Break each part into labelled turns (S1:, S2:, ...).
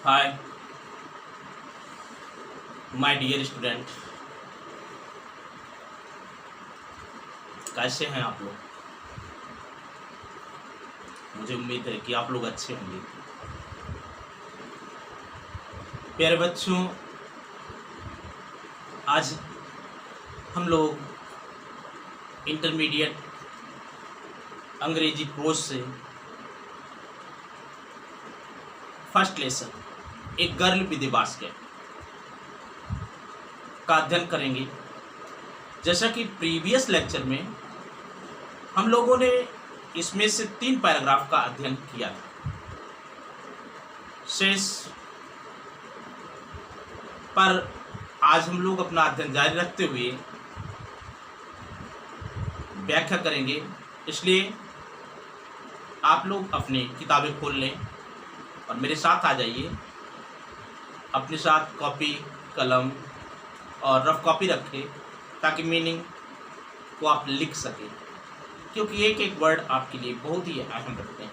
S1: Hi my dear student. कैसे हैं आप लोग? मुझे उम्मीद है कि आप लोग अच्छे होंगे। प्यारे बच्चों, आज हम लोग इंटरमीडिएट अंग्रेजी प्रोज से फर्स्ट लेसन एक गर्ल विद ए बास्केट का अध्ययन करेंगे। जैसा कि प्रीवियस लेक्चर में हम लोगों ने इसमें से 3 पैराग्राफ का अध्ययन किया था। शेष पर आज हम लोग अपना अध्ययन जारी रखते हुए व्याख्या करेंगे, इसलिए आप लोग अपनी किताबें खोल लें और मेरे साथ आ जाइए। अपने साथ कॉपी, कलम और रफ कॉपी रखें ताकि मीनिंग को आप लिख सकें, क्योंकि एक एक वर्ड आपके लिए बहुत ही अहम रखते हैं।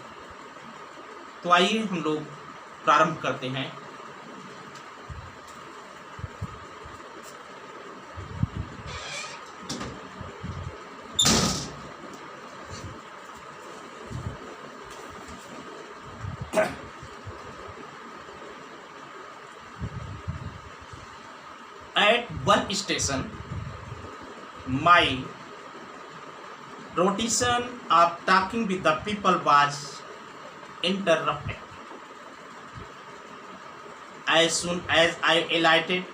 S1: तो आइए हम लोग प्रारंभ करते हैं। At one station, my rotation of talking with the people was interrupted. As soon as I alighted,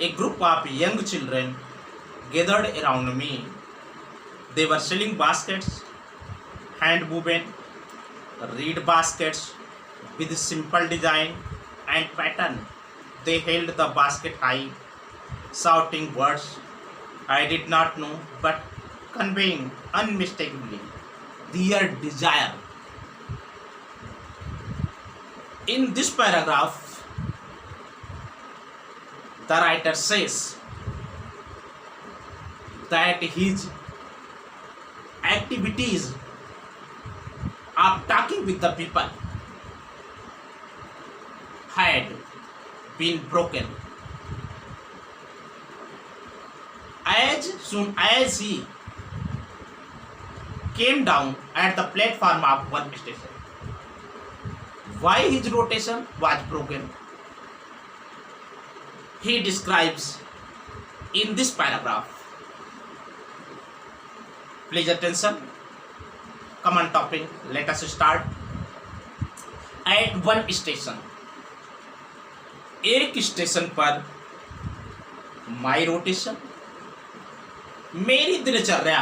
S1: a group of young children gathered around me. They were selling baskets, hand woven reed baskets with simple design and pattern. They held the basket high, shouting words I did not know, but conveying unmistakably their desire. In this paragraph, the writer says that his activities of talking with the people had been broken. As soon as he came down at the platform of one station. Why his rotation was broken, he describes in this paragraph. Please attention. Come on topic. Let us start. At one station. एक station पर माई rotation, मेरी दिनचर्या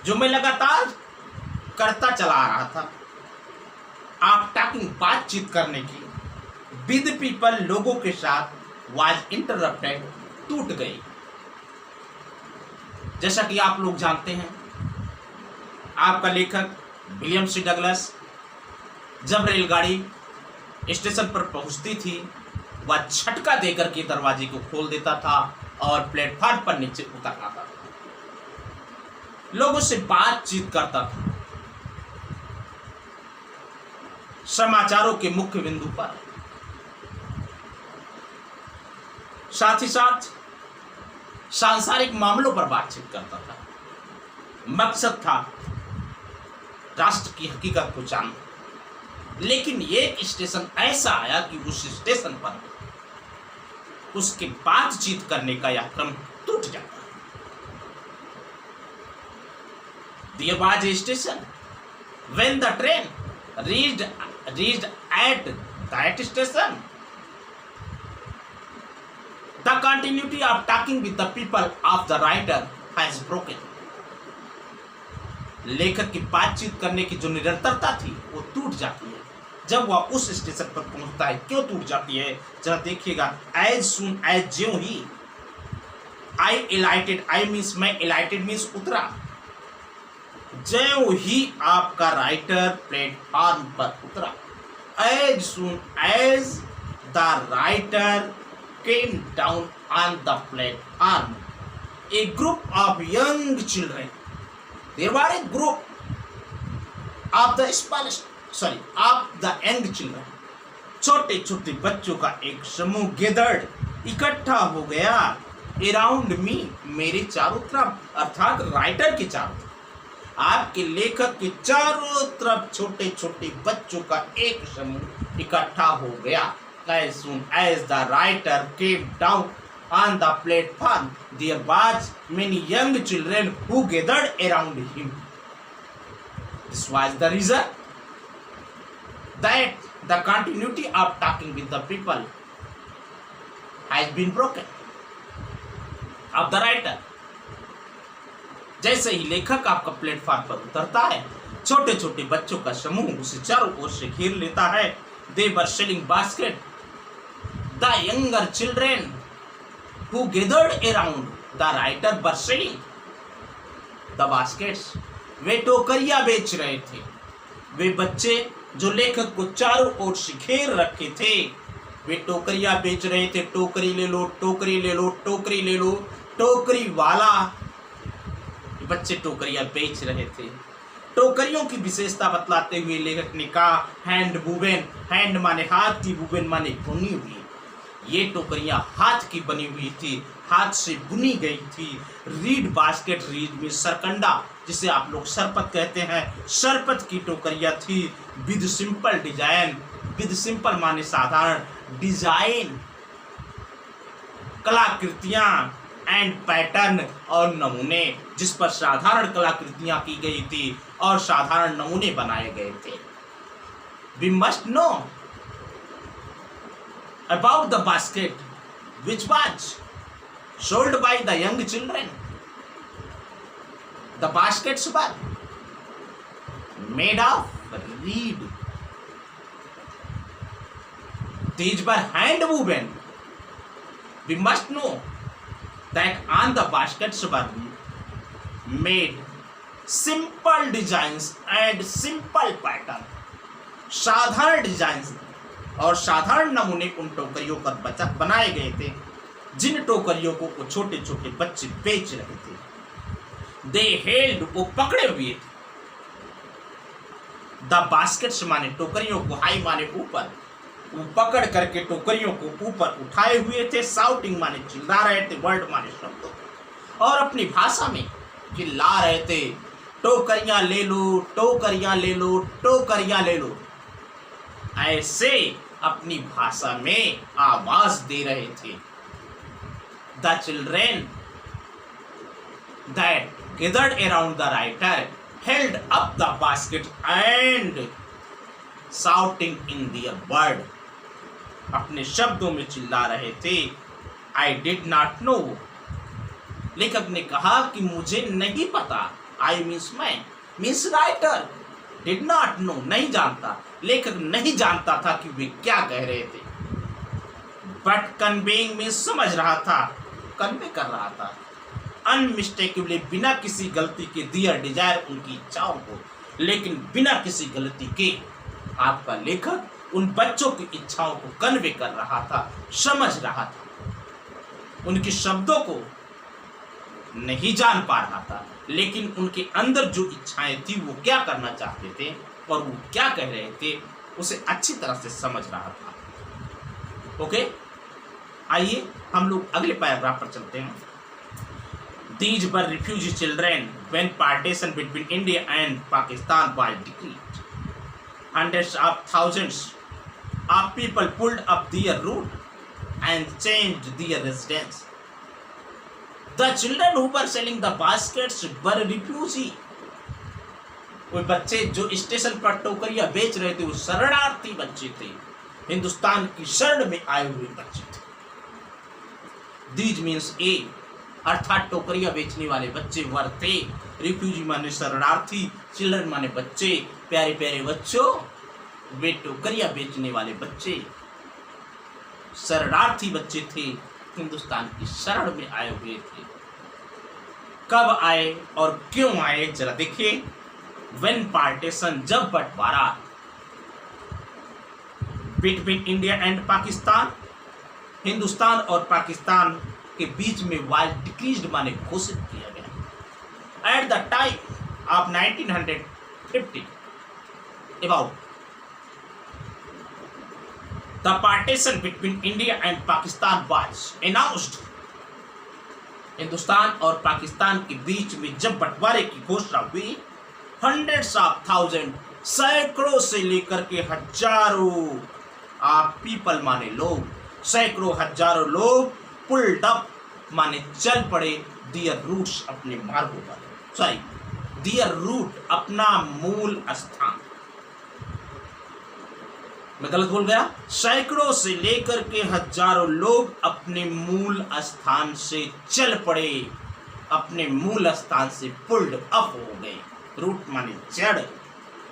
S1: जो मैं लगातार करता चला आ रहा था, आप टॉकिंग बातचीत करने की विद पीपल लोगों के साथ वाज इंटरप्टेड टूट गई। जैसा कि आप लोग जानते हैं, आपका लेखक विलियम सी डगलस जब रेलगाड़ी स्टेशन पर पहुंचती थी, वह झटका देकर के दरवाजे को खोल देता था और प्लेटफार्म पर नीचे उतर आता था, लोगों से बातचीत करता था, समाचारों के मुख्य बिंदु पर, साथ ही साथ सांसारिक मामलों पर बातचीत करता था। मकसद था राष्ट्र की हकीकत को जानना। लेकिन एक स्टेशन ऐसा आया कि उस स्टेशन पर उसके बातचीत करने का यह क्रम टूट जाता है। There was a station when the train reached at that station. The continuity of talking with the people of the writer has broken. लेखक की बातचीत करने की जो निरंतरता थी वो टूट जाती है जब वह उस स्टेशन पर पहुंचता है। क्यों टूट जाती है, जरा देखिएगा। एज सुन एज, ज्यों ही, आई एलाइटेड, आई मीन्स मैं, एलाइटेड मीन्स उतरा, ज्यों ही आपका राइटर प्लेटफॉर्म पर उतरा। As soon as the writer came down on the platform, a group of young children, there were a group of the young children छोटे छोटे बच्चों का एक समूह गेदर्ड इकट्ठा हो गया अराउंड मी, मेरे चारों तरफ, अर्थात राइटर के चारों तरफ, आपके लेखक के चारों तरफ छोटे छोटे बच्चों का एक समूह इकट्ठा हो गया। As soon as the writer came down on the platform, there was many young children who gathered around him. This was the reason that the continuity of talking with the people has been broken of the writer. जैसे ही लेखक आपका platform पर उतरता है, छोटे छोटे बच्चों का समूह उसे चारों ओर से घेर लेता है। They were selling basket. The younger children who gathered around the writer were selling the baskets. वे टोकरियां बेच रहे थे। वे बच्चे जो लेखक को चारों ओर से घेर रखे थे, वे टोकरियां बेच रहे थे। टोकरी ले लो, टोकरी ले लो, टोकरी ले लो, टोकरी वाला। बच्चे टोकरियां बेच रहे थे। टोकरियों की विशेषता बतलाते हुए लेखक ने कहा, हैंड वुवेन, हैंड माने हाथ की, वुवेन माने बुनी हुई। ये टोकरियां हाथ की बनी हुई थी, हाथ से बुनी गई थी। रीड बास्केट, रीड में सरकंडा, जिसे आप लोग सरपत कहते हैं, सरपत की टोकरियां थी। With simple design, with simple माने साधारण, डिजाइन कलाकृतियां एंड पैटर्न और नमूने, जिस पर साधारण कलाकृतियां की गई थी और साधारण नमूने बनाए गए थे। We must know about the basket which was sold by the young children. The baskets were made of reed. These were hand woven. We must know that on the baskets were made simple designs and simple pattern. साधारण design और साधारण नमूने उन टोकरियों पर बनाए गए थे, जिन टोकरियों को छोटे छोटे बच्चे बेच रहे थे। दे हेल्ड, वो पकड़े हुए थे। द बास्केट्स माने टोकरियों को, हाई माने ऊपर, वो पकड़ करके टोकरियों को ऊपर उठाए हुए थे। साउटिंग माने चिल्ला रहे थे, वर्ड माने शब्दों, और अपनी भाषा में चिल्ला रहे थे, टोकरियां ले लो, टोकरियां ले लो, टोकरियां ले लो। ऐसे अपनी भाषा में आवाज दे रहे थे। The children that gathered around the writer held up the basket and shouting in their word, अपने शब्दों में चिल्ला रहे थे। आई डिड नॉट नो, लेखक ने कहा कि मुझे नहीं पता। आई मीन्स मैं, means writer, did not know, नहीं जानता। लेखक नहीं जानता था कि वे क्या कह रहे थे। बट कन्वेइंग में समझ रहा था, कन्वे कर रहा था। अनमिस्टेकेबली, बिना किसी गलती के, दियर डिजायर, उनकी इच्छाओं को, लेकिन बिना किसी गलती के आपका लेखक उन बच्चों की इच्छाओं को कन्वे कर रहा था, समझ रहा था। उनके शब्दों को नहीं जान पा रहा था, लेकिन उनके अंदर जो इच्छाएं थी वो क्या करना चाहते थे और वो क्या कह रहे थे उसे अच्छी तरह से समझ रहा था। ओके, आइए हम लोग अगले पैराग्राफ पर चलते हैं। These were refugee children when partition between India and Pakistan was decreed. Hundreds of thousands of people pulled up their route and changed their residence. The children who were selling the baskets were refugee. वो बच्चे जो station पर टोकरियां बेच रहे थे वो शरणार्थी बच्चे थे, हिंदुस्तान की शरण में आए हुए बच्चे थे। These means A, अर्थात टोकरियां बेचने वाले बच्चे वर थे। रिफ्यूजी माने शरणार्थी, चिल्ड्रन माने बच्चे, प्यारे प्यारे बच्चों, वे टोकरियां बेचने वाले बच्चे शरणार्थी बच्चे थे, हिंदुस्तान की शरण में आए हुए थे। कब आए और क्यों आए जरा देखिए। When partition, जब बंटवारा, between India and Pakistan, Hindustan और पाकिस्तान के बीच में वाज डिक्रीज्ड माने घोषित किया गया। Eight the time of 1950, about the partition between India and Pakistan was announced. Hindustan और पाकिस्तान के बीच में जब बंटवारे की घोषणा हुई, हंड्रेड्स ऑफ थाउजेंड, सैकड़ों से लेकर के हजारों आप पीपल माने लोग, सैकड़ों हजारों लोग पुल्ड अप माने चल पड़े दियर रूट्स अपने मार्गों पर, सॉरी दियर रूट अपना मूल स्थान, मैं गलत बोल गया, सैकड़ों से लेकर के हजारों लोग अपने मूल स्थान से चल पड़े, अपने मूल स्थान से पुल्ड अप हो गए। रूट माने जड़,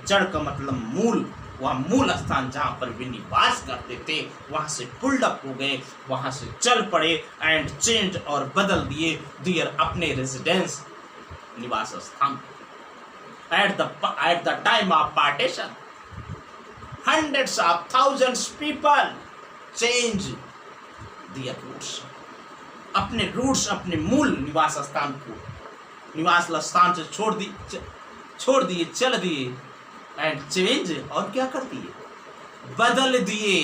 S1: जड़ का मतलब मूल, वह मूल स्थान जहां पर वे निवास करते थे वहां से पुल्ड अप हो गए, वहां से चल पड़े एंड चेंज और बदल दिए दियर अपने रेजिडेंस निवास स्थान। Eight the time of partition hundreds of thousands people change their roots, अपने रूट्स, अपने मूल निवास स्थान को, निवास स्थान से छोड़ दिए, चल दिए एंड चेंज, और क्या कर दिए, बदल दिए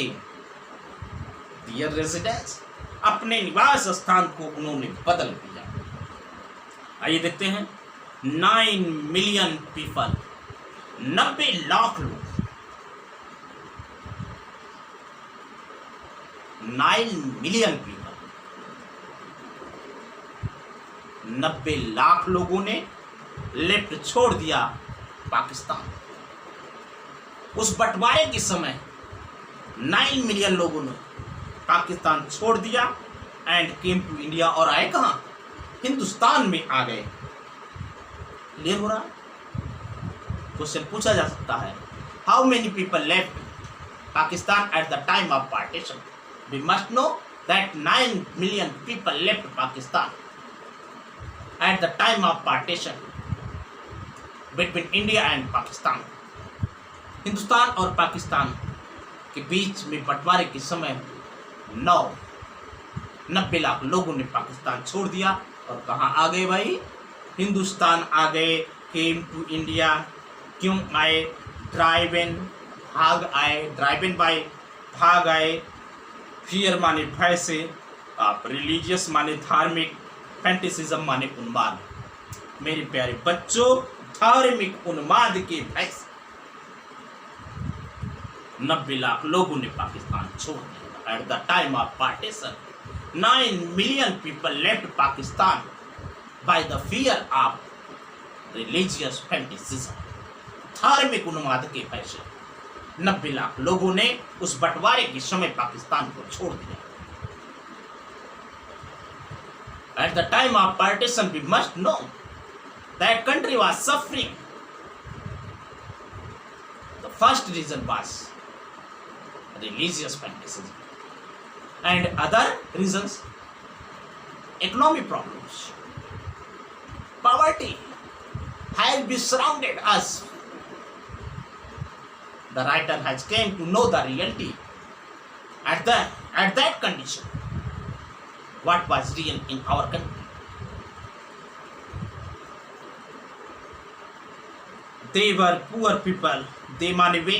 S1: दियर रेजिडेंस, अपने निवास स्थान को उन्होंने बदल दिया। आइए देखते हैं 9 मिलियन पीपल, 90 लाख लोग, 9 मिलियन पीपल, 90 लाख लोगों ने लेफ्ट छोड़ दिया पाकिस्तान। उस बंटवारे के समय 9 मिलियन लोगों ने पाकिस्तान छोड़ दिया एंड केम टू इंडिया, और आए कहां, हिंदुस्तान में आ गए। क्लियर हो रहा है? क्वेश्चन पूछा जा सकता है, how many people left Pakistan eight the time of partition? We must know that 9 million people left Pakistan at the time of partition between India and Pakistan. Hindustan और पाकिस्तान के बीच में बंटवारे के समय 90 लाख लोगों ने पाकिस्तान छोड़ दिया और कहाँ आ गए भाई, हिंदुस्तान आ गए। केम टू इंडिया, क्यों आए, ड्राइवन भाग आए, ड्राइवन बाय भाग आए, फियर माने भय से, आप रिलीजियस माने धार्मिक, फैंटेसिज्म माने उन्माद। मेरे प्यारे बच्चों, धार्मिक उन्माद के भय से 90 लाख लोगों ने पाकिस्तान छोड़ दिया। At the time of partition 9 million people left Pakistan by the fear of religious fantasism. धार्मिक उन्माद के भय से 90 लाख लोगों ने उस बंटवारे के समय पाकिस्तान को छोड़ दिया। At the time of partition, we must know that country was suffering. The first reason was religious fanaticism, and other reasons, economic problems. Poverty has been surrounded us. The writer has came to know the reality at that condition, what was real in our country. They were poor people. They माने वे,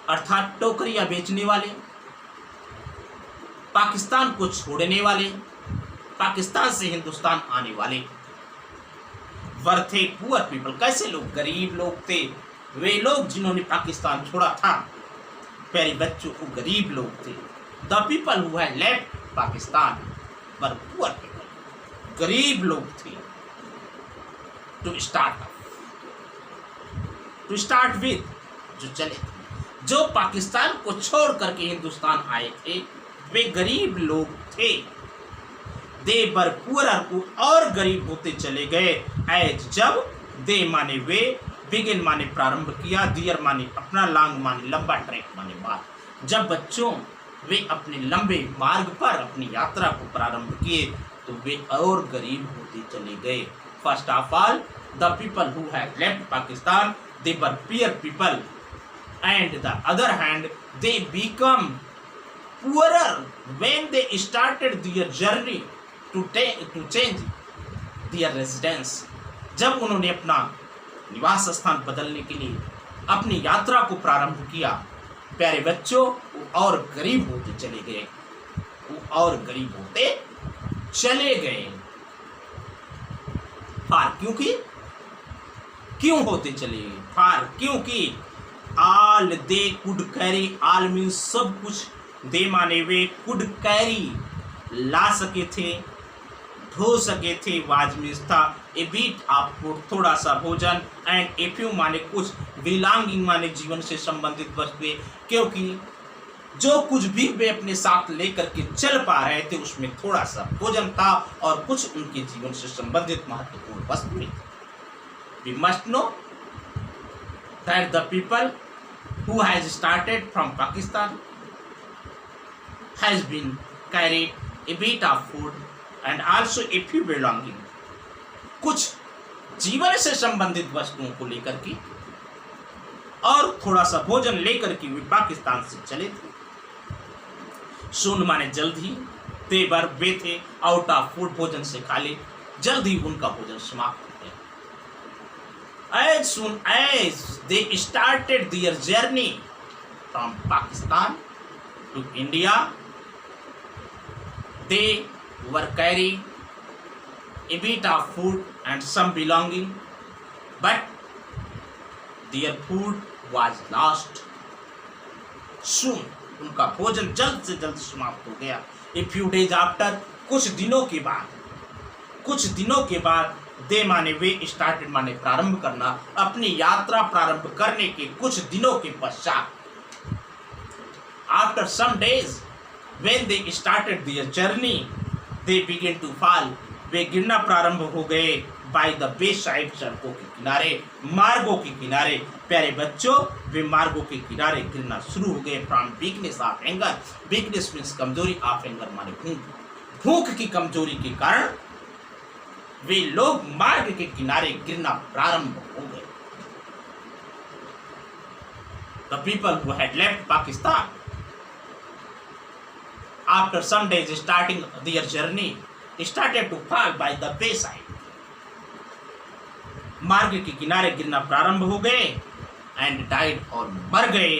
S1: अर्थात टोकरियां बेचने वाले, पाकिस्तान को छोड़ने वाले, पाकिस्तान से हिंदुस्तान आने वाले। वर थे पुअर पीपल, कैसे लोग, गरीब लोग थे। वे लोग जिन्होंने पाकिस्तान छोड़ा था, प्यारे बच्चों, को गरीब लोग थे। The people who had left Pakistan were poor people, गरीब लोग थे। टू स्टार्ट विद, जो चले थे, जो पाकिस्तान को छोड़ करके हिंदुस्तान आए थे, वे गरीब लोग थे। दे वर पुअर, और गरीब होते चले गए। एज, जब, दे माने वे, बिगिन माने प्रारंभ किया, दियर माने अपना, लॉन्ग माने लंबा, ट्रैक माने मार्ग। जब बच्चों वे अपने लंबे मार्ग पर अपनी यात्रा को प्रारंभ किए तो वे और गरीब होते चले गए। First of all, the people who have left Pakistan, they were poor people, and the other hand they become poorer when they started their journey to change their residence. जब उन्होंने अपना निवास स्थान बदलने के लिए अपनी यात्रा को प्रारंभ किया, प्यारे बच्चों, वो और गरीब होते चले गए, वो और गरीब होते चले गए। फार क्यों होते चले गए? फार क्योंकि all they could carry, all means सब कुछ, दे माने वे, कुड कैरी ला सके थे, ढो सके थे, वाज मीन्स था, ए बीट आपको थोड़ा सा भोजन, एंड ए फ्यू माने कुछ, बिलोंगिंग माने जीवन से संबंधित वस्तुएं, क्योंकि जो कुछ भी वे अपने साथ लेकर के चल पा रहे थे उसमें थोड़ा सा भोजन था और कुछ उनके जीवन से संबंधित महत्वपूर्ण वस्तुएं। We must know that the people who has started from Pakistan has been carried a bit of food and also a few belonging, कुछ जीवन से संबंधित वस्तुओं को लेकर के और थोड़ा सा भोजन लेकर के वे पाकिस्तान से चले थे। सुन माने जल्द ही, तेबर वे थे, आउट ऑफ फूड भोजन से खाली, जल्द ही उनका भोजन समाप्त हो गया। As soon as they started their journey from Pakistan to India, they were carrying a bit of food and some belonging, but their food was lost. Soon, उनका भोजन जल्द से जल्द समाप्त हो गया। A few days after, कुछ दिनों के बाद दे माने वे, स्टार्टेड माने प्रारंभ करना, अपनी यात्रा प्रारंभ करने के कुछ दिनों के पश्चात, after some days when they started their journey, they begin to fall, वे गिरना प्रारंभ हो गए, बाय द वे साइड, सड़कों के किनारे, मार्गों के किनारे। प्यारे बच्चों, वे मार्गों के किनारे गिरना शुरू हो गए। From weakness of anger, weakness means कमजोरी, ऑफ एंगर माने भूख की कमजोरी के कारण वे लोग मार्ग के किनारे गिरना प्रारंभ हो गए। The people who had left Pakistan after some days starting their journey started to fall by the wayside. मार्ग के किनारे गिरना प्रारंभ हो गए, and died और मर गए,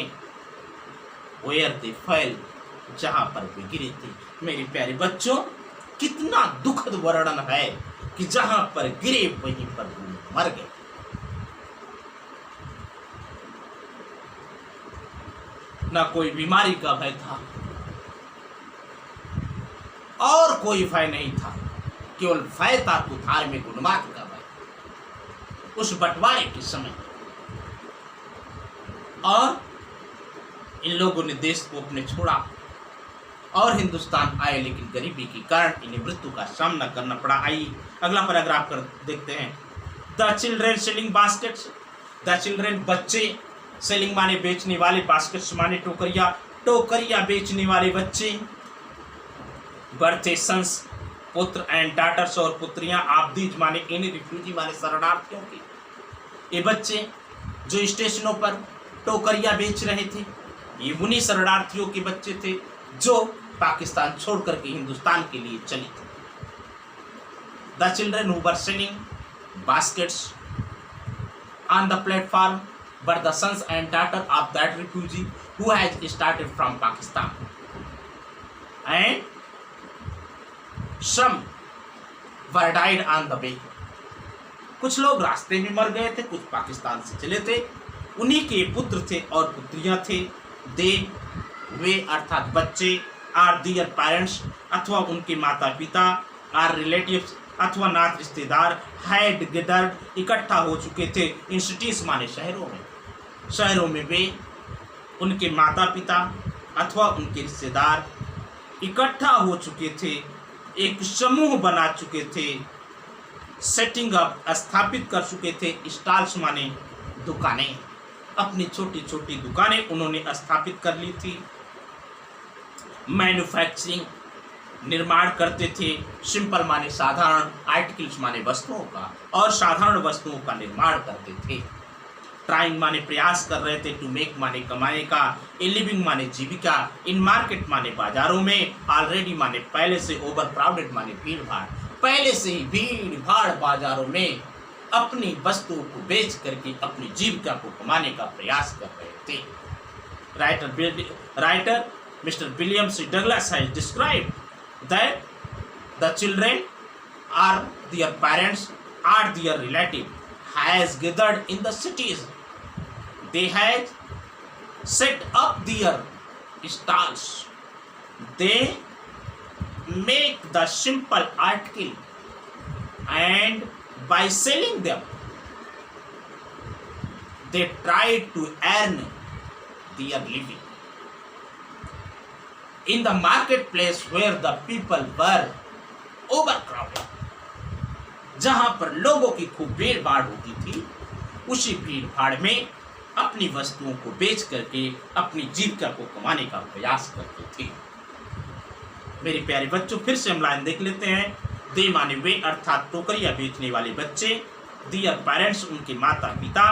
S1: where they fell, जहां पर वे गिरे थे। मेरे प्यारे बच्चों, कितना दुखद वर्णन है कि जहां पर गिरे वहीं पर वो मर गए। ना कोई बीमारी का भय था और कोई भय नहीं था, केवल भय था तो धार्मिक उन्माद का भय उस बंटवारे के समय। और इन लोगों ने देश को अपने छोड़ा और हिंदुस्तान आए, लेकिन गरीबी के कारण इन्हें मृत्यु का सामना करना पड़ा। आइए अगला पैराग्राफ कर देखते हैं। The children selling baskets, the children बच्चे, सेलिंग माने बेचने वाले, बास्केट्स माने टोकरिया, टोकरिया बेचने वाले बच्चे, बर्थे सन्स पुत्र, एंड डाटर्स और पुत्रियां, आप दीज माने इन, रिफ्यूजी माने शरणार्थियों के। ये बच्चे जो स्टेशनों पर टोकरिया बेच रहे थे, ये उन्हीं शरणार्थियों के बच्चे थे जो पाकिस्तान छोड़ करके हिंदुस्तान के लिए चले थे। The children who were selling baskets on the platform were the sons and daughter of that refugee who has started from Pakistan, and some were died on the way. कुछ लोग रास्ते में मर गए थे, कुछ पाकिस्तान से चले थे, उन्हीं के पुत्र थे और पुत्रियां थे। दे वे अर्थात बच्चे, आर दियर पेरेंट्स अथवा उनके माता पिता, आर रिलेटिव्स अथवा नात रिश्तेदार, हैड गैदर्ड इकट्ठा हो चुके थे, इन सिटीज माने शहरों में वे उनके माता पिता अथवा उनके रिश्तेदार इकट्ठा हो चुके थे, एक समूह बना चुके थे, सेटिंग अप स्थापित कर चुके थे, स्टॉल्स माने दुकानें, अपनी छोटी छोटी दुकानें उन्होंने स्थापित कर ली थी। मैन्युफैक्चरिंग निर्माण करते थे, सिंपल माने साधारण, आर्टिकल्स माने वस्तुओं का, और साधारण वस्तुओं का निर्माण करते थे। ट्राइंग माने प्रयास कर रहे थे, टू मेक माने कमाने का, ए लिविंग माने जीविका, इन मार्केट माने बाजारों में, ऑलरेडी माने पहले से, ओवर क्राउडेड माने भीड़ भाड़, पहले से ही भीड़ भाड़ बाजारों में अपनी वस्तुओं को बेच करके अपनी जीविका को कमाने का प्रयास कर रहे थे। Writer Mr. William C. Douglas has described that the children or their parents or their relative has gathered in the cities. They have set up their stalls. They make the simple article and by selling them they try to earn their living. In the marketplace where the people were overcrowded, जहां पर लोगों की खूब भीड़ भाड़ होती थी, उसी भीड़ भाड़ में अपनी वस्तुओं को बेच करके अपनी जीविका को कमाने का प्रयास करते थे। मेरे प्यारे बच्चों, फिर से हम लाइन देख लेते हैं। दे माने वे अर्थात टोकरियां बेचने वाले बच्चे, दियर पेरेंट्स उनके माता पिता,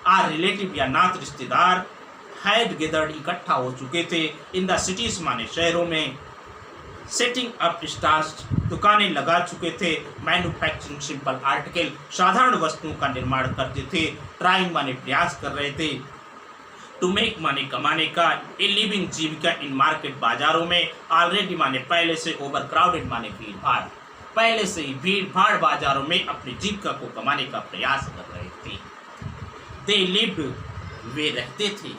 S1: आर रिलेटिव या नात रिश्तेदार, हैड गेदर्ड इकट्ठा हो चुके थे, इन द सिटीज माने शहरों में, सेटिंग अप स्टॉल्स दुकानें लगा चुके थे, मैन्युफैक्चरिंग सिंपल आर्टिकल साधारण वस्तुओं का निर्माण करते थे, ट्राइंग माने प्रयास कर रहे थे, टू मेक माने कमाने का, a living Jeevika in market बाजारों में, ऑलरेडी माने पहले से, ओवर क्राउडेड माने भीड़ भाड़, पहले से ही भीड़ भाड़ बाजारों में अपनी जीविका को कमाने का प्रयास कर रहे थे। दे लिव्ड वे रहते थे,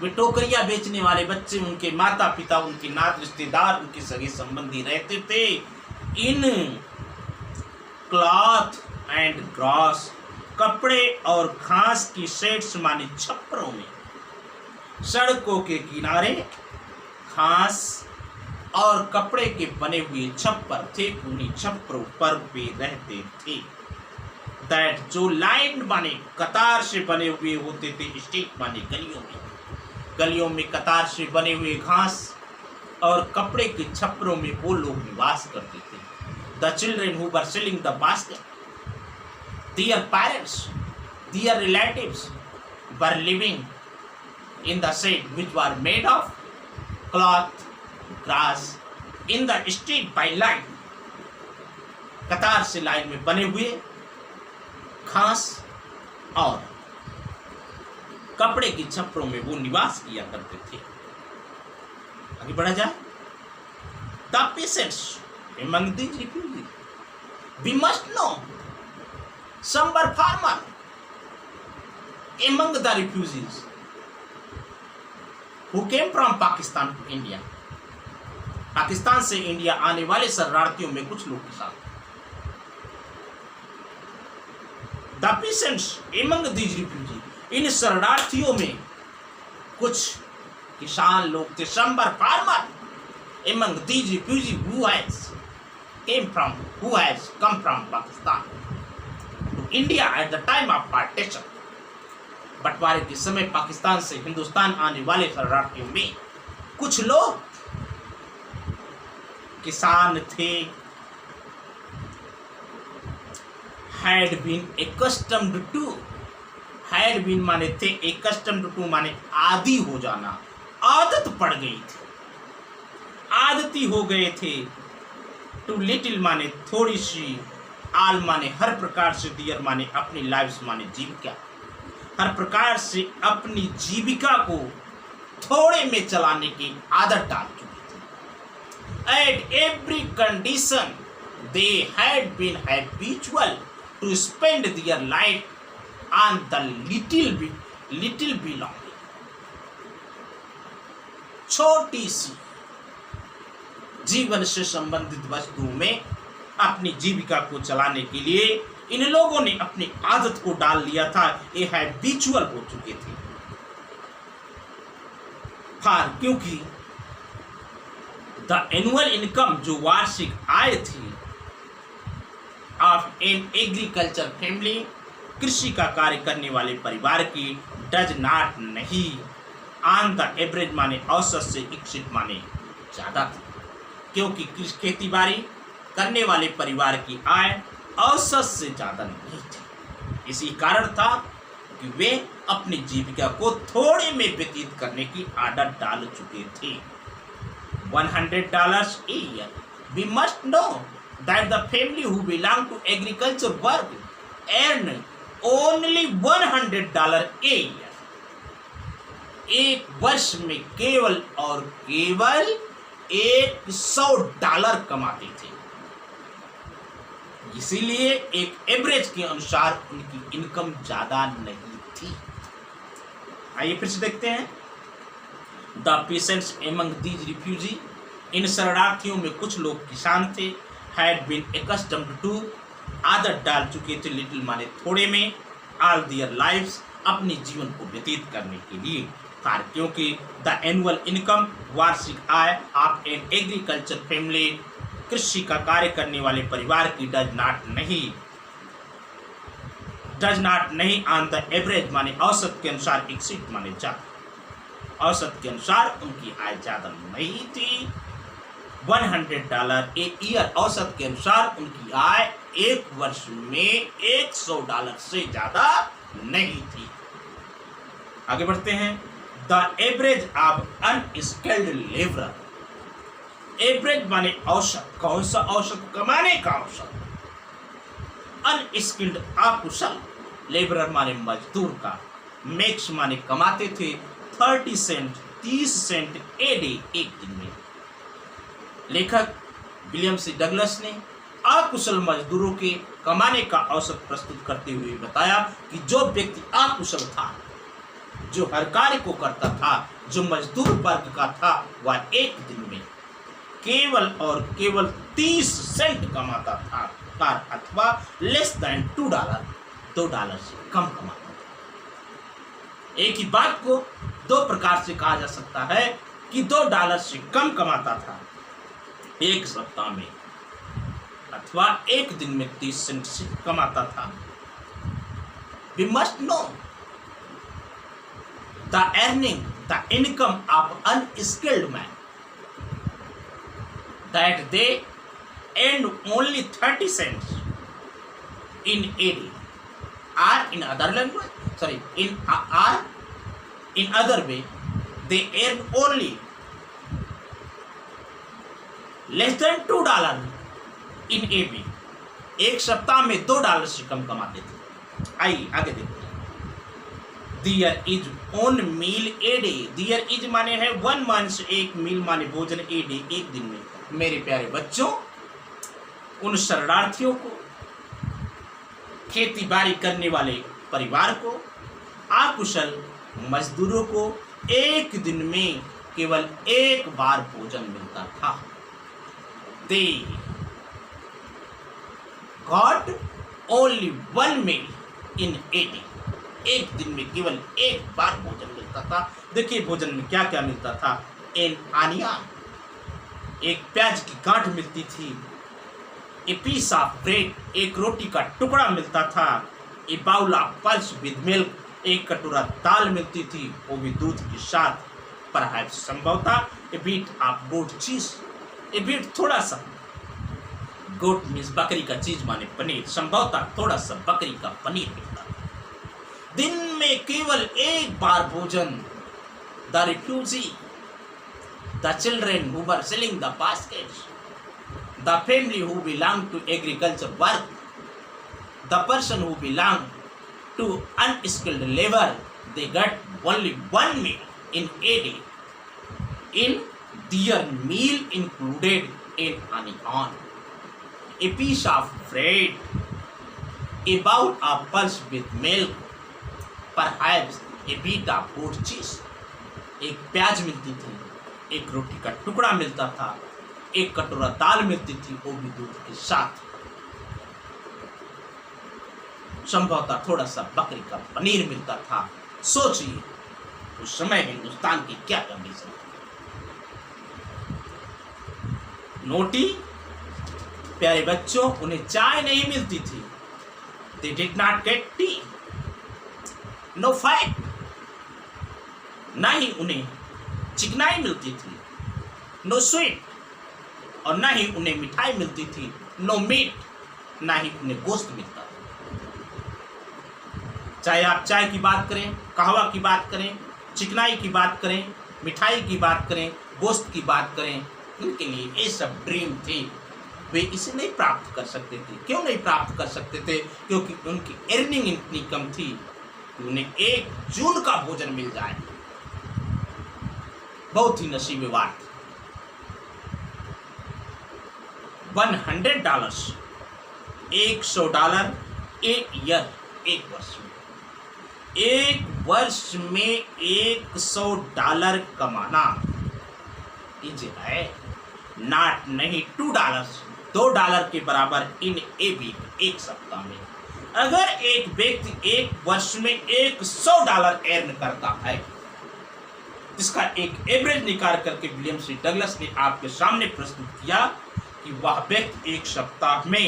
S1: वे टोकरियां बेचने वाले बच्चे, उनके माता पिता, उनके नात रिश्तेदार, उनके सगे संबंधी रहते थे इन क्लॉथ एंड ग्रास, कपड़े और घास की शेड्स माने छप्परों में, सड़कों के किनारे घास और कपड़े के बने हुए छप्पर थे, उन्हीं छप्परों पर वे रहते थे। दैट जो लाइन माने कतार से बने हुए होते थे, स्ट्रीट माने गलियों में, गलियों में कतार से बने हुए घास और कपड़े के छप्परों में वो लोग निवास करते थे। The children who were selling the basket, their parents, their relatives were living in the shed which were made of cloth, grass, in the street by line, कतार से लाइन में बने हुए घास और कपड़े की छप्परों में वो निवास किया करते थे। आगे बढ़ा जाए। The peasants among these refugees, we must know some were farmer among the refugees who came from Pakistan to India. Pakistan से इंडिया आने वाले शरणार्थियों में कुछ लोग किसान। The peasants among these refugees, इन शरणार्थियों में कुछ किसान लोग थे। Some were farmer among these refugees who has come from Pakistan to India at the time of partition. बंटवारे के समय पाकिस्तान से हिंदुस्तान आने वाले शरणार्थियों में कुछ लोग किसान थे। had been accustomed to, had been माने थे, accustomed to माने आदी हो जाना, आदत पड़ गई थी, आदती हो गए थे। टू लिटिल माने थोड़ी सी, आल माने हर प्रकार से, दियर माने अपनी, लाइव्स माने जीविका, हर प्रकार से अपनी जीविका को थोड़े में चलाने की आदत डाल चुकी थी। At every condition they had been habitual to spend their life on the little belonging, छोटी सी जीवन से संबंधित वस्तुओं में अपनी जीविका को चलाने के लिए इन लोगों ने अपनी आदत को डाल लिया था। ये हैबिचुअल हो चुके थे। क्योंकि द एनुअल इनकम, जो वार्षिक आय थी, ऑफ एन एग्रीकल्चर फैमिली, कृषि का कार्य करने वाले परिवार की, डज नॉट नहीं, ऑन द एवरेज माने औसत से, इच्छित माने ज्यादा थी। क्योंकि खेती बाड़ी करने वाले परिवार की आय औसत से ज्यादा नहीं थी। इसी कारण था कि वे अपनी जीविका को थोड़े में व्यतीत करने की आदत डाल चुके थे। $100 a year. We must know that the family who belong to agriculture work earn only $100 a year. एक वर्ष में केवल और केवल $100 कमाते थे। इसीलिए एक एवरेज के अनुसार उनकी इनकम ज्यादा नहीं थी। आइए फिर से देखते हैं। The patients among these refugee, इन शरणार्थियों में कुछ लोग किसान थे। हैड बीन एक्स्टम्ड टू, आदत डाल चुके थे, लिटिल माने थोड़े में, ऑल दियर लाइव्स, अपने जीवन को व्यतीत करने के लिए कार्य, क्योंकि द एनुअल इनकम, वार्षिक आय ऑफ एन एग्रीकल्चर फैमिली, कृषि का कार्य करने वाले परिवार की डज नॉट नहीं ऑन द एवरेज माने औसत के अनुसार, एक्सीड माने ज्यादा, औसत के अनुसार उनकी आय ज्यादा नहीं थी। $100 ए ईयर, औसत के अनुसार उनकी आय एक वर्ष में $100 से ज्यादा नहीं थी। आगे बढ़ते हैं। The average of unskilled labourer, average माने औसत, कौन सा औसत? कमाने का औसत। अनस्किल्ड अकुशल, लेबरर माने मजदूर का, मेक्स माने कमाते थे 30 सेंट ए डे, एक दिन में। लेखक विलियम सी डगलस ने अकुशल मजदूरों के कमाने का औसत प्रस्तुत करते हुए बताया कि जो व्यक्ति अकुशल था, जो हर कार्य को करता था, जो मजदूर वर्ग का था, वह एक दिन में केवल और केवल 30 सेंट कमाता था, अथवा लेस देन $2 से कम कमाता था। एक ही बात को दो प्रकार से कहा जा सकता है कि $2 से कम कमाता था एक सप्ताह में, अथवा एक दिन में 30 सेंट से कमाता था। We must know the income of unskilled man, that they earn only 30 cents in a day, or in other way, they earn only less than $2 in a week, एक सप्ताह में $2 से कम कमाते थे। आइए आगे देखते हैं। There is one meal a day, there is माने है 1 मंथ, एक मील माने भोजन, ए डे एक दिन में। मेरे प्यारे बच्चों, उन शरणार्थियों को, खेती बाड़ी करने वाले परिवार को, अकुशल मजदूरों को एक दिन में केवल एक बार भोजन मिलता था। They got only 1 meal in a day, एक दिन में केवल एक बार भोजन मिलता था। देखिए भोजन में क्या क्या मिलता था। एन आनियन, एक प्याज की गांठ मिलती थी। ए पीस ऑफ ब्रेड, एक रोटी का टुकड़ा मिलता था। A bowl of pulse with milk, एक कटोरा दाल मिलती थी, वो भी दूध के साथ। परहैप्स संभवतः ए बीट ऑफ गोट चीज, ए बीट थोड़ा सा, गोट मीन्स बकरी का चीज माने पनीर, संभवतः थोड़ा सा बकरी का पनीर मिलता था। दिन में केवल एक बार भोजन। The refugee, the children who were selling the baskets, the family who belong to agriculture work, the person who belong to unskilled labour, they got only 1 meal in a day. In their meal included an onion, a piece of bread, a bowl of pulse with milk, perhaps a bit of goat cheese. एक प्याज मिलती थी, एक रोटी का टुकड़ा मिलता था, एक कटोरा दाल मिलती थी, वो भी दूध के साथ। संभवतः थोड़ा सा बकरी का पनीर मिलता था। सोचिए उस समय हिंदुस्तान की क्या कंडीशन थी। नोटी प्यारे बच्चों, उन्हें चाय नहीं मिलती थी। They did not get tea, no fat, ना ही उन्हें चिकनाई मिलती थी, no sweet, और ना ही उन्हें मिठाई मिलती थी, no meat, ना ही उन्हें गोश्त मिलता था। चाहे आप चाय की बात करें, कहवा की बात करें, चिकनाई की बात करें, मिठाई की बात करें, गोश्त की बात करें, उनके लिए ये सब ड्रीम थे। वे इसे नहीं प्राप्त कर सकते थे। क्यों नहीं प्राप्त कर सकते थे? क्योंकि उनकी अर्निंग इतनी कम थी कि उन्हें 1 जून का भोजन मिल जाए। बहुत ही नसीबेवार थे। $100, $100 ए ईयर, एक वर्ष में। एक वर्ष में $100 कमाना इज है नॉट नहीं $2, $2 के बराबर इन ए वीक, एक सप्ताह में। अगर एक व्यक्ति एक वर्ष में $100 अर्न करता है, इसका एक एवरेज निकाल करके विलियम सी डगलस ने आपके सामने प्रस्तुत किया कि वह व्यक्ति एक सप्ताह में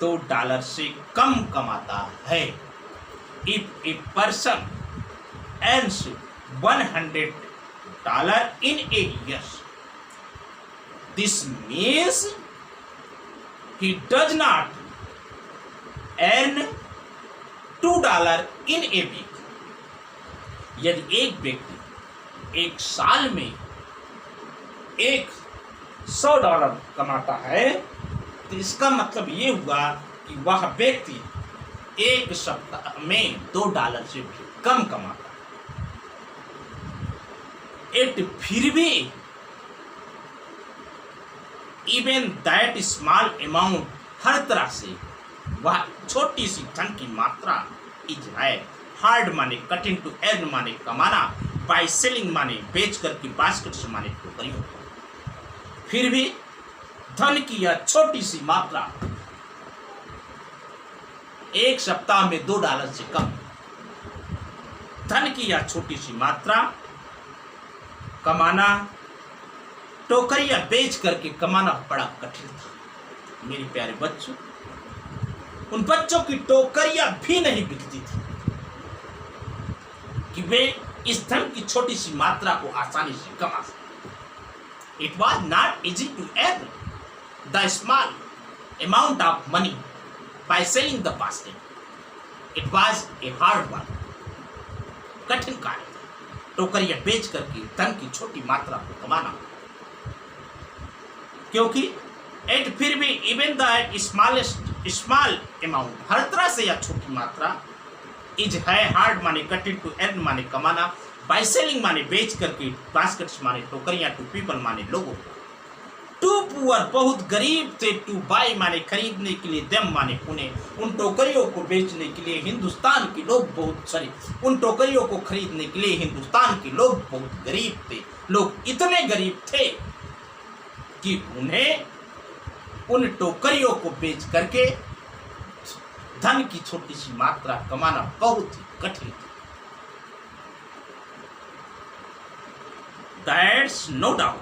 S1: $2 से कम कमाता है। If a person earns $100 in a year, this means he does not earn $2 in a week. यदि एक व्यक्ति एक साल में $100 कमाता है, तो इसका मतलब ये हुआ कि वह व्यक्ति एक सप्ताह में $2 से भी कम कमाता है। फिर भी इवन दैट स्मॉल अमाउंट, हर तरह से वह छोटी सी धन की मात्रा इज है। हार्ड माने कठिन, टू अर्न माने कमाना, बाय सेलिंग माने बेच करके, बास्केट्स माने टोकरियों। फिर भी धन की यह छोटी सी मात्रा एक सप्ताह में $2 से कम, धन की यह छोटी सी मात्रा कमाना, टोकरियां बेच करके कमाना बड़ा कठिन था। मेरे प्यारे बच्चों, उन बच्चों की टोकरियां भी नहीं बिकती थी कि वे इस धन की छोटी सी मात्रा को आसानी से कमा सके। It was not easy to earn the small amount of money by selling the basket. It was a hard work. कठिन कार्य था टोकरियां बेच करके धन की छोटी मात्रा को कमाना, क्योंकि एट फिर भी इवन द स्मॉल अमाउंट, हर तरह से यह छोटी मात्रा इज है हार्ड माने कठिन, टू अर्न माने कमाना, बाय सेलिंग माने बेच करके, बास्केट्स माने टोकरियां, टू पीपल माने लोगों, टू पुअर बहुत गरीब थे, टू बाई माने खरीदने के लिए, देम माने उन्हें, उन टोकरियों को बेचने के लिए हिंदुस्तान के लोग उन टोकरियों को खरीदने के लिए हिंदुस्तान के लोग बहुत गरीब थे। लोग इतने गरीब थे कि उन्हें उन टोकरियों को बेच करके धन की छोटी सी मात्रा कमाना बहुत ही कठिन था। दैट्स नो डाउट,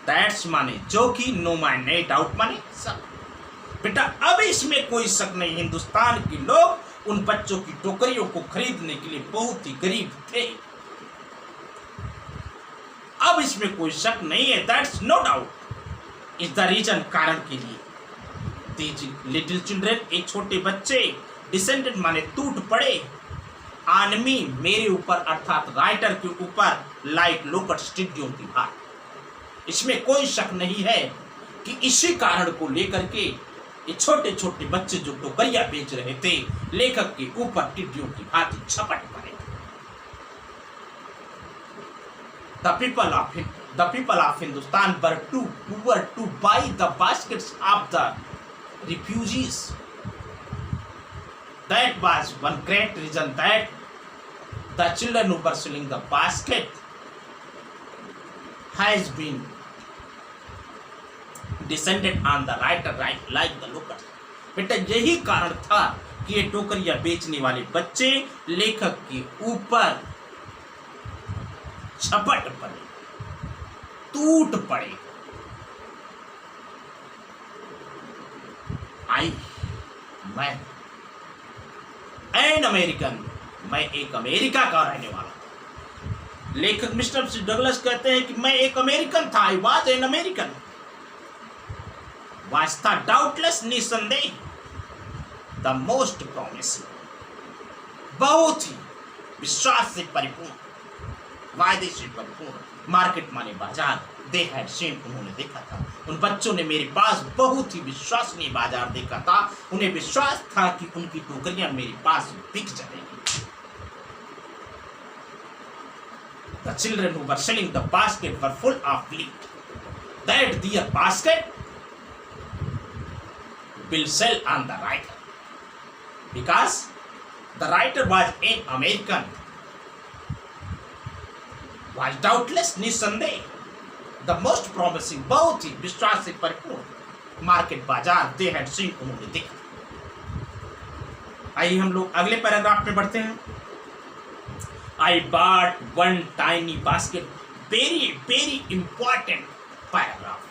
S1: दैट्स माने जो कि, नो माने डाउट माने सब। बेटा अब इसमें कोई शक नहीं, हिंदुस्तान के लोग उन बच्चों की टोकरियों को खरीदने के लिए बहुत ही गरीब थे। अब इसमें कोई शक नहीं है। That's no doubt is the reason, कारण के लिए। दीज लिटिल चिल्ड्रेन, एक छोटे बच्चे, डिसेंडेड माने टूट पड़े, आनमी मेरे ऊपर, अर्थात राइटर के ऊपर, लाइक लोकट टिड्डियों की भांति। इसमें कोई शक नहीं है कि इसी कारण को लेकर के ये छोटे छोटे बच्चे जो टोकरियां बेच रहे थे, लेखक के ऊपर टिड्डियों की भांति झपट पड़े। The people of Hindustan were too poor to buy the baskets of the refugees. That was one great reason that the children who were selling the basket has been descended on the writer like the locust. बेटा यही कारण था कि ये टोकरियां बेचने वाले बच्चे लेखक के ऊपर झपट पड़े, टूट पड़े। मैं एन अमेरिकन, मैं एक अमेरिका का रहने वाला था। लेखक मिस्टर सी डगलस कहते हैं कि मैं एक अमेरिकन था। I was an American. वास्ता डाउटलेस, निसंदेह, द मोस्ट प्रॉमिसिंग, बहुत ही विश्वास से परिपूर्ण, वायदे से परिपूर्ण, मार्केट माने बाजार, दे हैड सीन, उन्होंने देखा था। उन बच्चों ने मेरे पास बहुत ही विश्वसनीय बाजार देखा था। उन्हें विश्वास था कि उनकी टोकरियां मेरे पास बिक जाएंगी। The children who were selling the basket were full of belief that their basket will sell on the writer, because the writer was an American, was doubtless निसंदेह the most promising, बहुत ही विश्वास से परिपूर्ण मार्केट बाजार they had seen उन्होंने देखा। आइए हम लोग अगले पैराग्राफ में बढ़ते हैं। I bought one tiny basket, very important paragraph,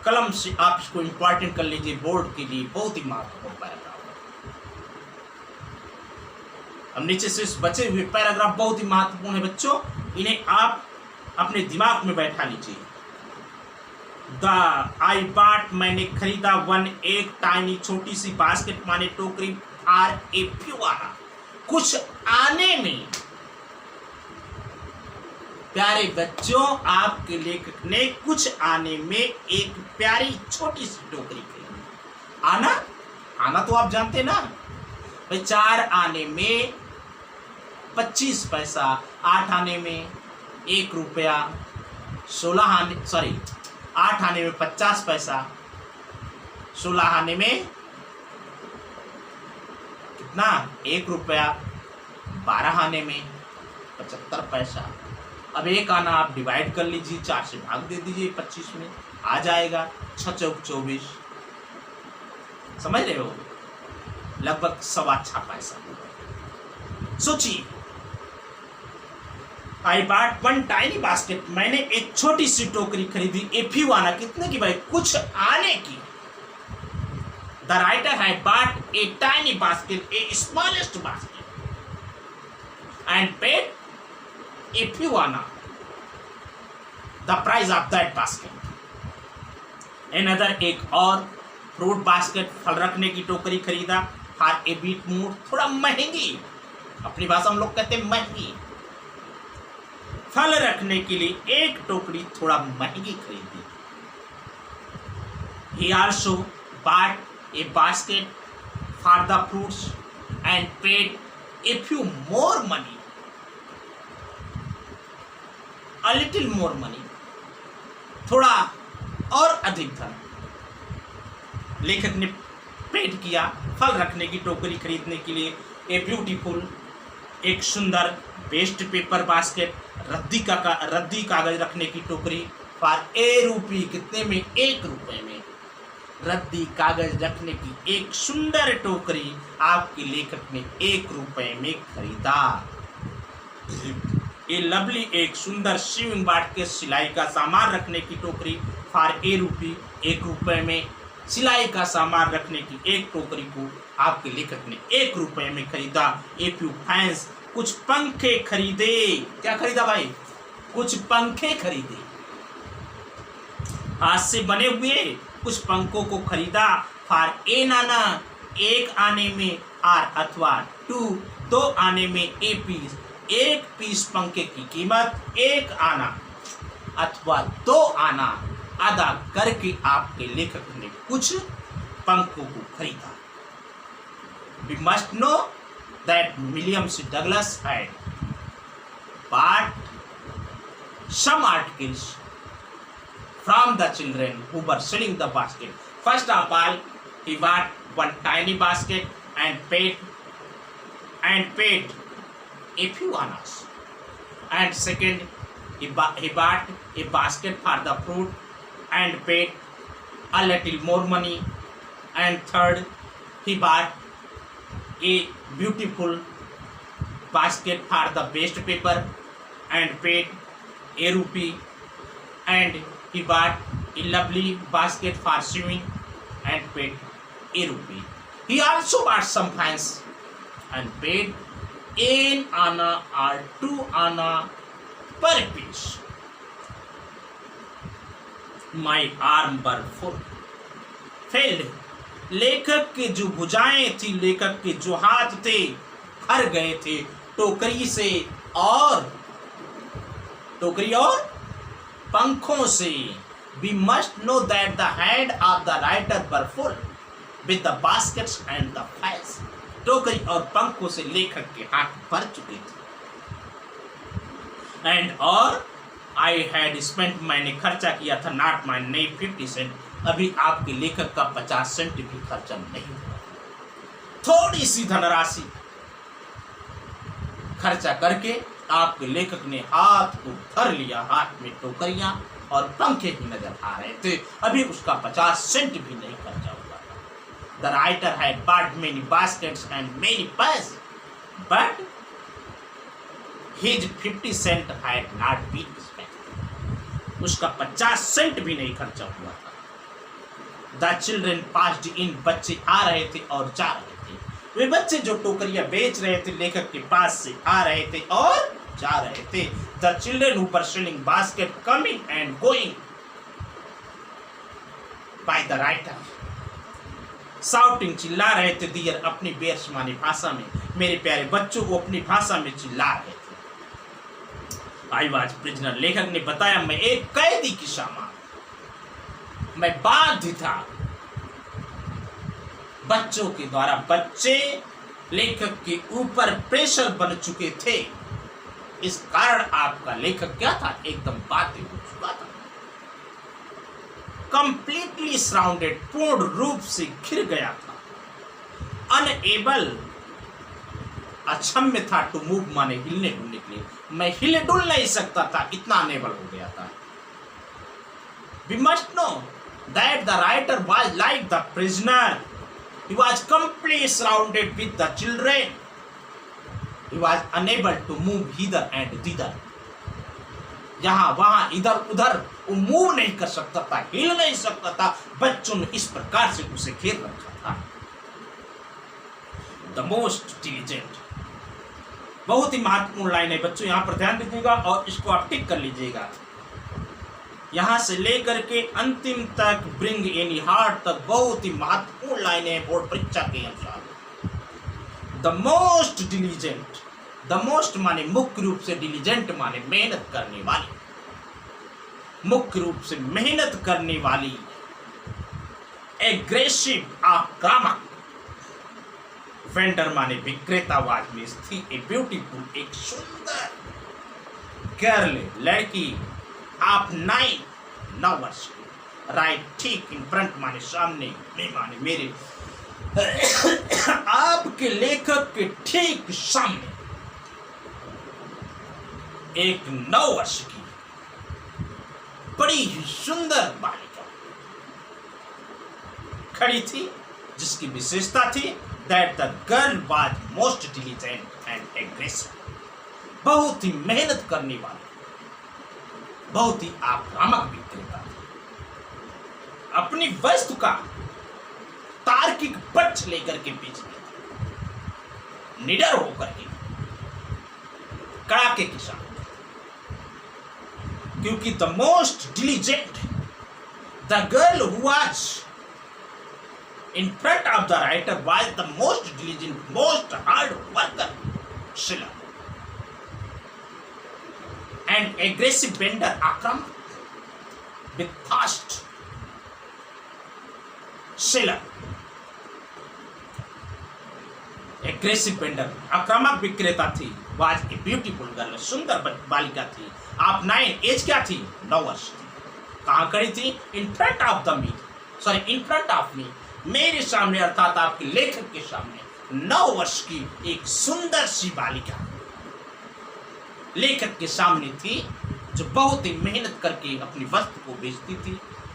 S1: कलम से आप इसको इंपॉर्टेंट कर लीजिए, बोर्ड के लिए बहुत ही महत्वपूर्ण पैराग्राफ है। अब नीचे से बचे हुए पैराग्राफ बहुत ही महत्वपूर्ण है बच्चों, इन्हें आप अपने दिमाग में बैठा लीजिए। आई बॉट मैंने खरीदा, वन एक टाइनी छोटी सी बास्केट माने टोकरी, आर ए फ्यू आना कुछ आने में। प्यारे बच्चों, आपके लेखक ने कुछ आने में एक प्यारी छोटी सी टोकरी खरीदी। आना आना तो आप जानते ना भाई, 4 आने में 25 पैसा, 8 आने में 1 रुपया, 8 आने में 50 पैसा, 16 आने में कितना 1 रुपया, 12 आने में 75 पैसा। अब एक आना आप डिवाइड कर लीजिए, 4 से भाग दे दीजिए 25 में, आ जाएगा 6 चौक 24, समझ रहे हो, लगभग 6.25 पैसा। सोचिए, I bought one tiny basket, मैंने एक छोटी सी टोकरी खरीदी, ए फ्यू आना कितने की भाई, कुछ आने की। The writer had bought a tiny basket, a smallest basket, and paid a few anna the price of that basket. Another, एक और फ्रूट बास्केट, फल रखने की टोकरी खरीदा, फॉर ए बीट मोर, थोड़ा महंगी, अपनी भाषा हम लोग कहते हैं महंगी, फल रखने के लिए एक टोकरी थोड़ा महंगी खरीदी। He also bought a basket for the fruits and paid a few more money, a little more money, थोड़ा और अधिक धन लेखक ने पेड किया फल रखने की टोकरी खरीदने के लिए। ए ब्यूटीफुल, एक सुंदर, वेस्ट पेपर बास्केट, रद्दी कागज रखने की टोकरी, फॉर ए रूपी, कितने में 1 रुपए में, रद्दी कागज रखने की एक सुंदर टोकरी आपके लेखक ने 1 रुपए में खरीदा। ए लवली, एक सुंदर सीविंग बाट के सिलाई का सामान रखने की टोकरी, फॉर ए रूपी, 1 रुपए में सिलाई का सामान रखने की एक टोकरी को आपके लेखक ने 1 रुपए में खरीदा। ए फ्यू फैंस, कुछ पंखे खरीदे, क्या खरीदा भाई, कुछ पंखे खरीदे, हाथ से बने हुए कुछ पंखों को खरीदा, फॉर ए नाना, 1 आने में, आर अथवा 2, 2 आने में, ए पीस, 1 पीस पंखे की कीमत 1 आना अथवा 2 आना अदा करके आपके लेखक ने कुछ पंखों को खरीदा। We must know that William C. Douglas had bought some articles from the children who were selling the basket. First of all, he bought one tiny basket and paid a few annas. And second, he bought a basket for the fruit and paid a little more money. And third, he bought a beautiful basket for the waste paper and paid a rupee. And he bought a lovely basket for sewing and paid a rupee. He also bought some fans and paid an anna or 2 anna per piece. My arm were full. Failed. लेखक के जो भुजाएं थी, लेखक के जो हाथ थे, भर गए थे टोकरी से और पंखों से। We must know that the hand of the writer were full with the baskets and the fans. टोकरी और पंखों से लेखक के हाथ भर चुके थे। एंड और आई हैड स्पेंट, मैंने खर्चा किया था, नॉट माई नहीं 50 सेंट, अभी आपके लेखक का 50 सेंट भी खर्चा नहीं हुआ। थोड़ी सी धनराशि खर्चा करके आपके लेखक ने हाथ को धर लिया, हाथ में टोकरियां और पंखे ही नजर आ रहे थे, अभी उसका 50 सेंट भी नहीं खर्चा हुआ था। The writer had bought many baskets and many pies, but his 50 cent had not been spent. उसका 50 सेंट भी नहीं खर्चा हुआ था। द चिल्ड्रन पास्ड इन, बच्चे आ रहे थे और जा रहे थे। वे बच्चे जो टोकरियां बेच रहे थे लेखक के पास से आ रहे थे और जा रहे थे। The children who were selling basket coming and going by the writer, shouting, चिल्ला रहे थे, दियर, अपनी बेरशमानी भाषा में, मेरे प्यारे बच्चों को अपनी भाषा में चिल्ला रहे थे। आई वाज प्रिजनर, लेखक ने बताया, मैं एक कैदी की समान, मैं बाध्य था बच्चों के द्वारा, बच्चे लेखक के ऊपर प्रेशर बन चुके थे, इस कारण आपका लेखक क्या था, एकदम बाध्य हो चुका था। कंप्लीटली सराउंडेड, पूर्ण रूप से घिर गया था। अनएबल, अक्षम्य था, टू मूव माने हिलने डुलने के लिए, मैं हिले डुल नहीं सकता था, इतना अनेबल हो गया था। We must know that the writer was like the prisoner, he was completely surrounded with the children, he was unable to move hither and thither, यहाँ वहाँ इधर उधर वो मूव नहीं कर सकता था, हिल नहीं सकता था, बच्चों ने इस प्रकार से उसे घेर रखा था। द मोस्ट डिलिजेंट, बहुत ही महत्वपूर्ण लाइन है बच्चों, यहाँ पर ध्यान दीजिएगा और इसको आप टिक कर लीजिएगा। यहाँ से लेकर के अंतिम तक, ब्रिंग एनी हार्ट तक बहुत ही महत्वपूर्ण लाइनें हैं बोर्ड परीक्षा के अनुसार। The most diligent, the most माने मुख्य रूप से, डिलीजेंट माने मेहनत करने वाली, मुख्य रूप से मेहनत करने वाली, एग्रेसिव, आक्रामक, वेंडर माने विक्रेता, वाज में थी ए ब्यूटीफुल, एक सुंदर गर्ल, लड़की, आप 9 वर्ष की, राइट, ठीक, इन फ्रंट माने सामने, नहीं माने मेरे आपके लेखक के ठीक सामने एक 9 वर्ष की बड़ी ही सुंदर बालिका खड़ी थी, जिसकी विशेषता थी that the girl was most diligent and aggressive, बहुत ही मेहनत करने वाली, बहुत ही आक्रामक विक्रेता, अपनी वस्तु का तार्किक पक्ष लेकर के बेचती, निडर होकर के, कड़ाके के साथ, क्योंकि the most diligent, the girl who was in front of the writer was the most diligent, most hard worker seller and aggressive vendor, आक्रामक, with fast seller, aggressive vendor, आक्रामक विक्रेता थी, was a beautiful girl, सुंदर बालिका थी। आप 9, as क्या थी, 9 वर्ष थी, कहाँ खड़ी थी, in front of the me, sorry, in front of me, मेरे सामने, अर्थात आपके लेखक के सामने 9 वर्ष की एक सुंदर सी बालिका लेखक के सामने थी, जो बहुत ही मेहनत करके अपनी वस्तु को बेचती थी,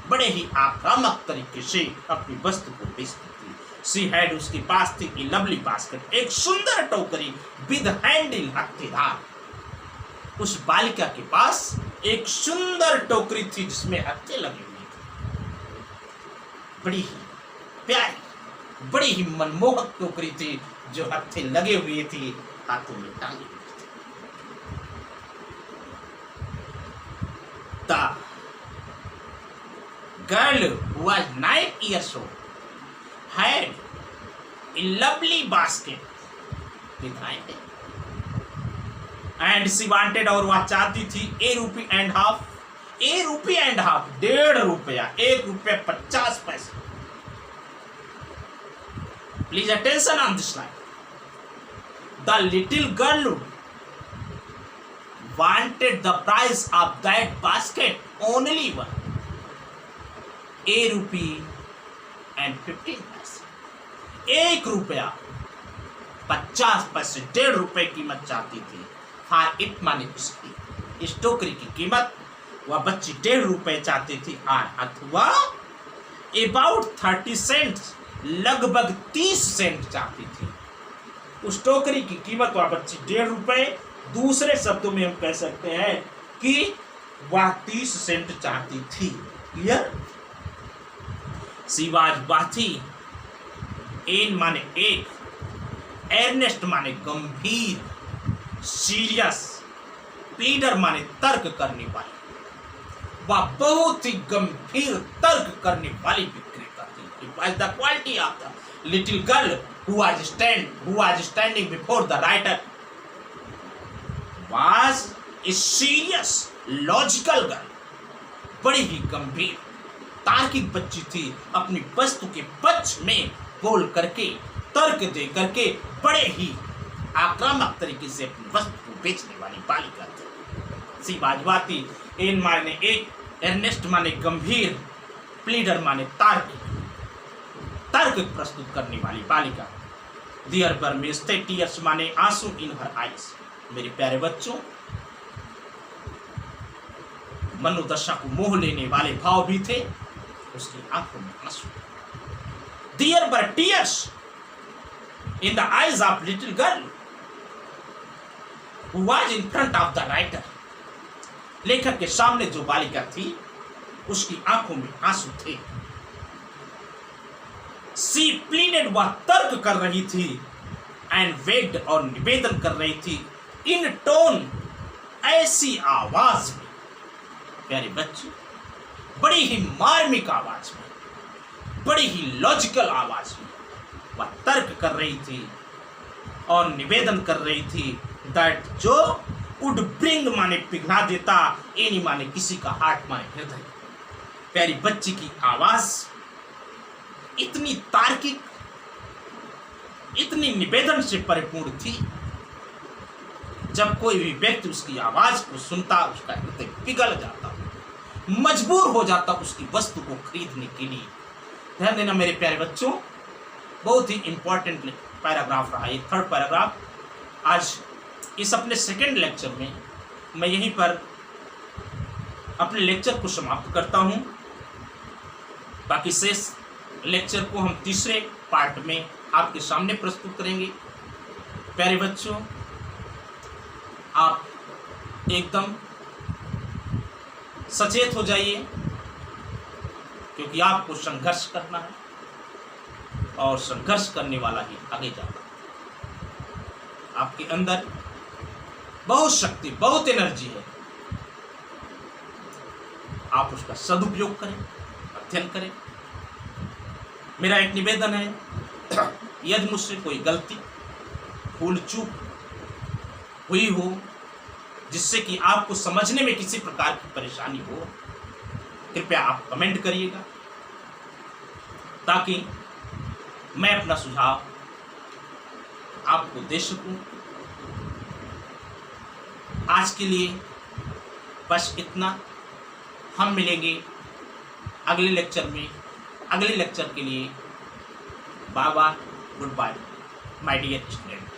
S1: बड़े ही आक्रामक तरीके से अपनी वस्तु को बेचती थी। सी हैड, उसके पास थी ए लवली बास्केट, एक सुंदर टोकरी, विद हैंडल, हत्थेदार। उस बालिका के पास एक सुंदर टोकरी थी जिसमें हत्थे लगे हुए थे, बड़ी ही प्यारी, बड़ी ही मनमोहक टोकरी थी, जो हत्थे लगे हुए थे, हाथों में टांगे हुए थे। The girl who was 9 years old had a lovely basket behind it, and she wanted, और वह चाहती थी, ₹1.50, ₹1.50, ₹1.50, ₹1.50। Please attention on this line. The little girl wanted the price of that basket only one ₹1.15। 1.50 ₹1.50 कीमत चाहती थी। हाँ, it माने उसकी इस टोकरी की कीमत वह बच्ची ₹1.50 चाहती थी, और अथवा अबाउट 30 सेंट, लगभग 30 सेंट चाहती थी। उस टोकरी की कीमत वह बच्ची ₹1.50, दूसरे शब्दों में हम कह सकते हैं कि वह 30 सेंट चाहती थी। क्लियर? शी वाज बाथी, एन माने एक, एर्नेस्ट माने गंभीर, सीरियस, प्लीडर माने तर्क करने वाली। वह बहुत ही गंभीर तर्क करने वाली विक्रेता थी। It was the quality of the little girl who was standing before the writer was a serious, logical girl। बड़ी ही गंभीर तार्किक बच्ची थी, अपनी वस्तु के पक्ष में बोल करके, तर्क दे करके बड़े ही आक्रामक तरीके से अपनी वस्तु को बेचने वाली बालिका थी। सी बाजवाती, एन माने एक, एर्नेस्ट माने गंभीर, प्लीडर माने तर्क प्रस्तुत करने वाली बालिका। दियर पर मिस्टे टीयर्स माने आंसू इन हर आइज। मेरे प्यारे बच्चों, मनोदशा को मोह लेने वाले भाव भी थे, उसकी आंखों में आंसू। दियर पर tears in the eyes of little girl who was in front of the writer. लेखक के सामने जो बालिका थी, उसकी आंखों में आंसू थे। सी प्लीडेड, वह तर्क कर रही थी, एंड वेग्ड, और निवेदन कर रही थी, इन टोन, ऐसी आवाज में। प्यारे बच्चे, बड़ी ही मार्मिक आवाज में, बड़ी ही लॉजिकल आवाज में वह तर्क कर रही थी और निवेदन कर रही थी, दैट जो वुड ब्रिंग माने पिघला देता, एनी माने किसी का हार्ट माने हृदय। प्यारी बच्ची की आवाज इतनी तार्किक, इतनी निवेदन से परिपूर्ण थी, जब कोई भी व्यक्ति उसकी आवाज को सुनता, उसका हृदय पिघल जाता, मजबूर हो जाता उसकी वस्तु को खरीदने के लिए। ध्यान देना मेरे प्यारे बच्चों, बहुत ही इंपॉर्टेंट पैराग्राफ रहा ये थर्ड पैराग्राफ। आज इस अपने सेकेंड लेक्चर में मैं यहीं पर अपने लेक्चर को समाप्त करता हूं। बाकी शेष लेक्चर को हम तीसरे पार्ट में आपके सामने प्रस्तुत करेंगे। प्यारे बच्चों, आप एकदम सचेत हो जाइए, क्योंकि आपको संघर्ष करना है, और संघर्ष करने वाला ही आगे जाता है। आपके अंदर बहुत शक्ति, बहुत एनर्जी है, आप उसका सदुपयोग करें, अध्ययन करें। मेरा एक निवेदन है, यदि मुझसे कोई गलती, भूल चूक हुई हो, जिससे कि आपको समझने में किसी प्रकार की परेशानी हो, कृपया आप कमेंट करिएगा, ताकि मैं अपना सुझाव आपको दे सकूं। आज के लिए बस इतना। हम मिलेंगे अगले लेक्चर में। अगले लेक्चर के लिए bye bye, good bye my dear student.